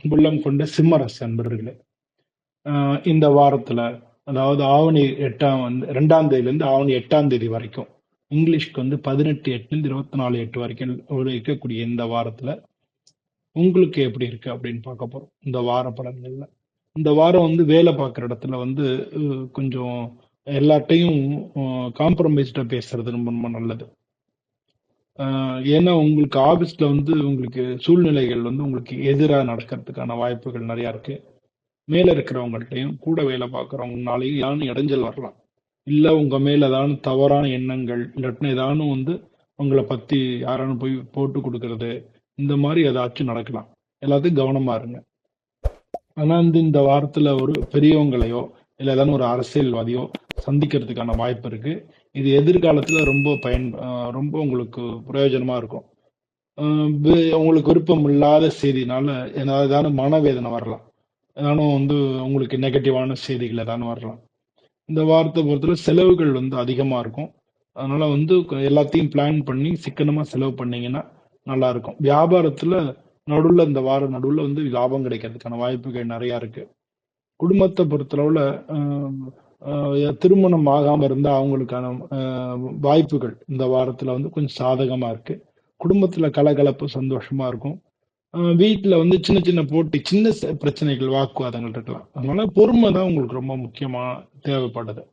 அன்புள்ளம் கொண்ட சிம்மராசி அன்பர்களே, இந்த வாரத்துல அதாவது ஆவணி 8ஆம் 2ஆம் தேதியிலிருந்து ஆவணி 8ஆம் தேதி வரைக்கும், இங்கிலீஷ்க்கு 18/8 24/8 வரைக்கும் இருக்கக்கூடிய இந்த வாரத்துல உங்களுக்கு எப்படி இருக்கு அப்படின்னு பார்க்க போறோம். இந்த வார பலன்கள்ல இந்த வாரம் வேலை பார்க்குற இடத்துல கொஞ்சம் எல்லாட்டையும் காம்ப்ரமைஸ்டா பேசுறது ரொம்ப ரொம்ப நல்லது. ஏன்னா உங்களுக்கு ஆபீஸ்ல உங்களுக்கு சூழ்நிலைகள் உங்களுக்கு எதிராக நடக்கிறதுக்கான வாய்ப்புகள் நிறைய இருக்கு. மேல இருக்கிறவங்கள்ட்டையும் கூட வேலை பார்க்குறவங்கனாலையும் ஏதாவது இடைஞ்சல் வரலாம். இல்ல உங்க மேல ஏதாவது தவறான எண்ணங்கள் இல்லாட்டினா ஏதானும் உங்களை பத்தி யாரானும் போய் போட்டு கொடுக்கறது, இந்த மாதிரி ஏதாச்சும் நடக்கலாம். எல்லாத்தையும் கவனமா இருங்க. ஆனா இந்த வாரத்துல ஒரு பெரியவங்களையோ இல்ல ஏதாவது ஒரு அரசியல்வாதியோ சந்திக்கிறதுக்கான வாய்ப்பு இருக்கு. இது எதிர்காலத்துல ரொம்ப உங்களுக்கு பிரயோஜனமா இருக்கும். உங்களுக்கு விருப்பம் இல்லாத செய்தினால ஏதாவது மனவேதனை வரலாம். ஏதானும் உங்களுக்கு நெகட்டிவான செய்திகள் ஏதானும் வரலாம். இந்த வாரத்தை பொறுத்தவரை செலவுகள் அதிகமா இருக்கும். அதனால எல்லாத்தையும் பிளான் பண்ணி சிக்கனமா செலவு பண்ணீங்கன்னா நல்லா இருக்கும். வியாபாரத்துல நடுவுல இந்த வாரம் நடுவுல லாபம் கிடைக்கிறதுக்கான வாய்ப்புகள் நிறைய இருக்கு. குடும்பத்தை பொறுத்தளவுல திருமணம் ஆகாம இருந்தா அவங்களுக்கான வாய்ப்புகள் இந்த வாரத்துல கொஞ்சம் சாதகமா இருக்கு. குடும்பத்துல கலகலப்பு சந்தோஷமா இருக்கும். வீட்டுல சின்ன சின்ன போட்டி, சின்ன பிரச்சனைகள், வாக்குவாதங்கள் இருக்கலாம். அதனால பொறுமை தான் உங்களுக்கு ரொம்ப முக்கியமா தேவைப்படுது.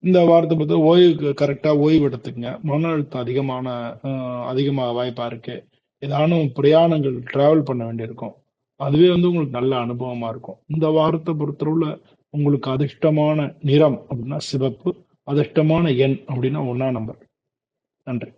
இந்த வாரத்தை பொறுத்த கரெக்டா ஓய்வு எடுத்துக்கங்க. மன அழுத்தம் அதிகமாக வாய்ப்பா இருக்கு. ஏதானும் பிரயாணங்கள் டிராவல் பண்ண வேண்டியிருக்கும். அதுவே உங்களுக்கு நல்ல அனுபவமா இருக்கும். இந்த வாரத்தை பொறுத்தளவுல உங்களுக்கு அதிர்ஷ்டமான நிறம் அப்படின்னா சிவப்பு, அதிர்ஷ்டமான எண் அப்படின்னா 1ஆம் நம்பர். நன்றி.